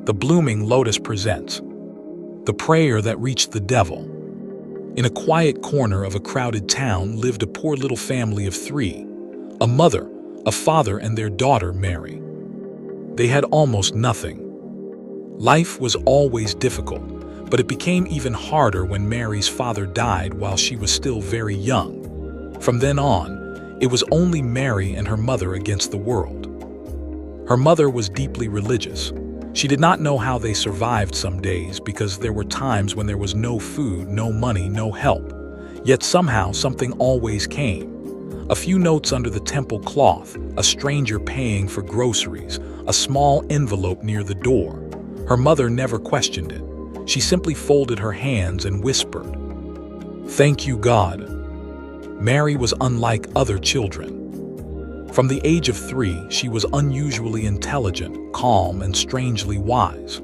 The Blooming Lotus presents The Prayer That Reached the Devil. In a quiet corner of a crowded town lived a poor little family of three, a mother, a father, and their daughter, Mary. They had almost nothing. Life was always difficult, but it became even harder when Mary's father died while she was still very young. From then on, it was only Mary and her mother against the world. Her mother was deeply religious. She did not know how they survived some days because there were times when there was no food, no money, no help. Yet somehow something always came. A few notes under the temple cloth, a stranger paying for groceries, a small envelope near the door. Her mother never questioned it. She simply folded her hands and whispered, "Thank you, God." Mary was unlike other children. From the age of 3, she was unusually intelligent, calm, and strangely wise.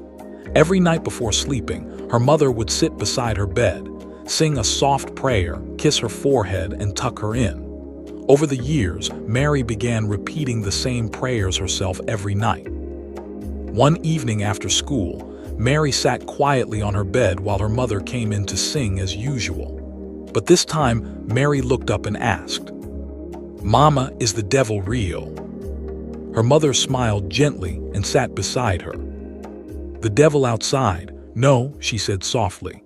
Every night before sleeping, her mother would sit beside her bed, sing a soft prayer, kiss her forehead, and tuck her in. Over the years, Mary began repeating the same prayers herself every night. One evening after school, Mary sat quietly on her bed while her mother came in to sing as usual. But this time, Mary looked up and asked, "Mama, is the devil real?" Her mother smiled gently and sat beside her. "The devil outside? No," she said softly.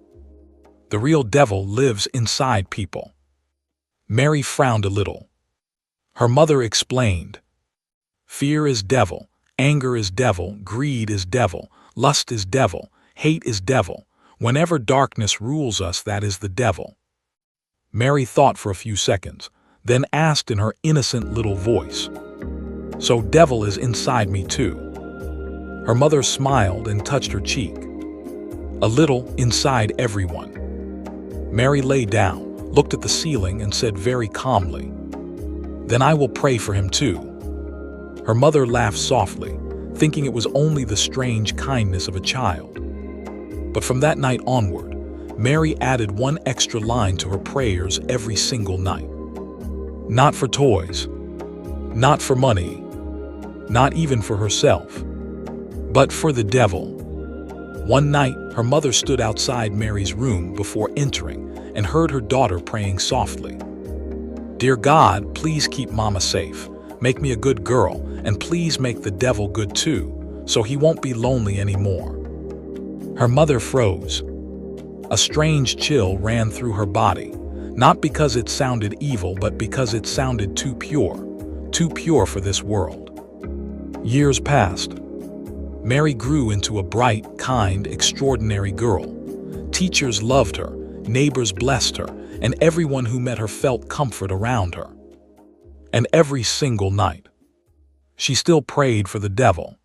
"The real devil lives inside people." Mary frowned a little. Her mother explained, "Fear is devil, anger is devil, greed is devil, lust is devil, hate is devil. Whenever darkness rules us, that is the devil." Mary thought for a few seconds, then asked in her innocent little voice, "So devil is inside me too?" Her mother smiled and touched her cheek. "A little inside everyone." Mary lay down, looked at the ceiling, and said very calmly, "Then I will pray for him too." Her mother laughed softly, thinking it was only the strange kindness of a child. But from that night onward, Mary added one extra line to her prayers every single night. Not for toys, not for money, not even for herself, but for the devil. One night, her mother stood outside Mary's room before entering and heard her daughter praying softly. "Dear God, please keep Mama safe. Make me a good girl, and please make the devil good too, so he won't be lonely anymore." Her mother froze. A strange chill ran through her body, not because it sounded evil, but because it sounded too pure for this world. Years passed. Mary grew into a bright, kind, extraordinary girl. Teachers loved her, neighbors blessed her, and everyone who met her felt comfort around her. And every single night, she still prayed for the devil.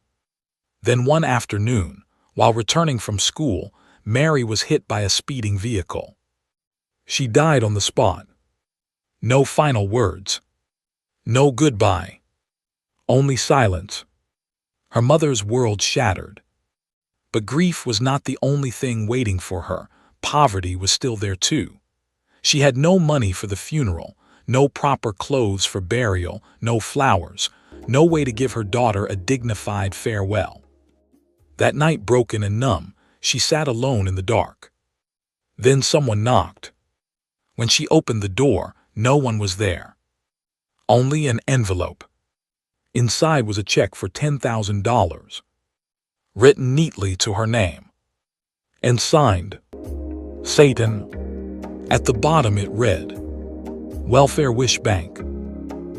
Then one afternoon, while returning from school, Mary was hit by a speeding vehicle. She died on the spot. No final words. No goodbye. Only silence. Her mother's world shattered. But grief was not the only thing waiting for her. Poverty was still there too. She had no money for the funeral, no proper clothes for burial, no flowers, no way to give her daughter a dignified farewell. That night, broken and numb, she sat alone in the dark. Then someone knocked. When she opened the door, no one was there. Only an envelope. Inside was a check for $10,000, written neatly to her name, and signed, Satan. At the bottom it read, Welfare Wish Bank.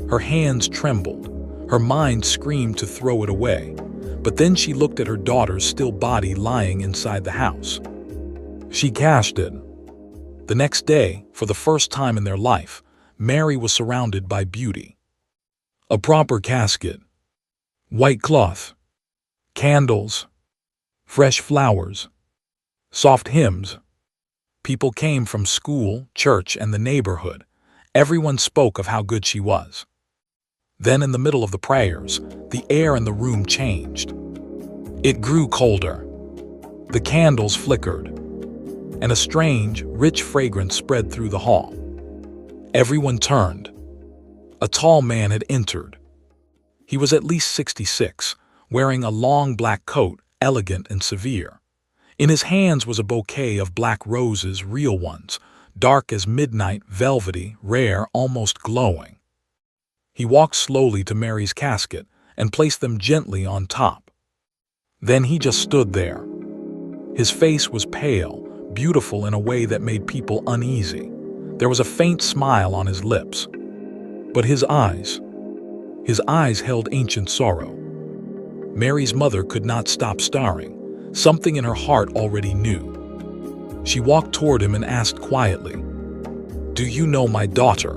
Her hands trembled. Her mind screamed to throw it away. But then she looked at her daughter's still body lying inside the house. She cashed it. The next day, for the first time in their life, Mary was surrounded by beauty. A proper casket, white cloth, candles, fresh flowers, soft hymns. People came from school, church, and the neighborhood. Everyone spoke of how good she was. Then, in the middle of the prayers, the air in the room changed. It grew colder. The candles flickered, and a strange, rich fragrance spread through the hall. Everyone turned. A tall man had entered. He was at least 66, wearing a long black coat, elegant and severe. In his hands was a bouquet of black roses, real ones, dark as midnight, velvety, rare, almost glowing. He walked slowly to Mary's casket and placed them gently on top. Then he just stood there. His face was pale, beautiful in a way that made people uneasy. There was a faint smile on his lips. But his eyes held ancient sorrow. Mary's mother could not stop staring. Something in her heart already knew. She walked toward him and asked quietly, "Do you know my daughter?"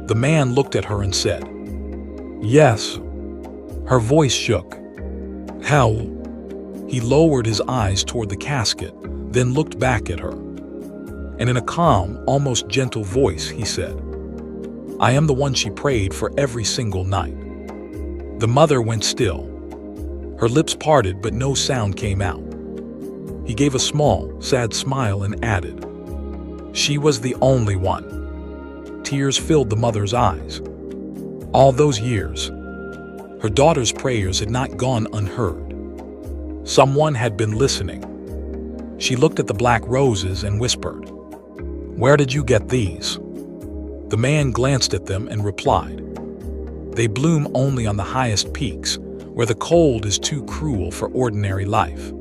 The man looked at her and said, "Yes." Her voice shook. "How?" He lowered his eyes toward the casket, then looked back at her. And in a calm, almost gentle voice, he said, "I am the one she prayed for every single night." The mother went still. Her lips parted, but no sound came out. He gave a small, sad smile and added, "She was the only one." Tears filled the mother's eyes. All those years, her daughter's prayers had not gone unheard. Someone had been listening. She looked at the black roses and whispered, "Where did you get these?" The man glanced at them and replied, "They bloom only on the highest peaks, where the cold is too cruel for ordinary life."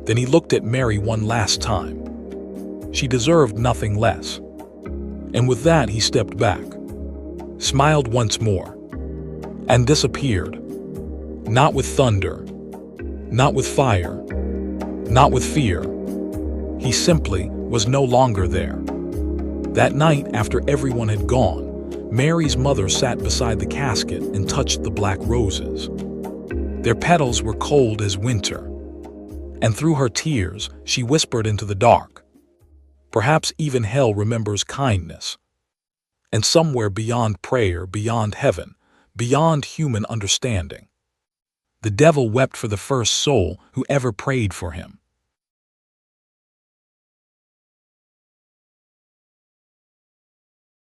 Then he looked at Mary one last time. She deserved nothing less. And with that he stepped back, smiled once more, and disappeared. Not with thunder, not with fire, not with fear. He simply was no longer there. That night, after everyone had gone, Mary's mother sat beside the casket and touched the black roses. Their petals were cold as winter, and through her tears she whispered into the dark, "Perhaps even hell remembers kindness." And somewhere beyond prayer, beyond heaven, beyond human understanding, the devil wept for the first soul who ever prayed for him.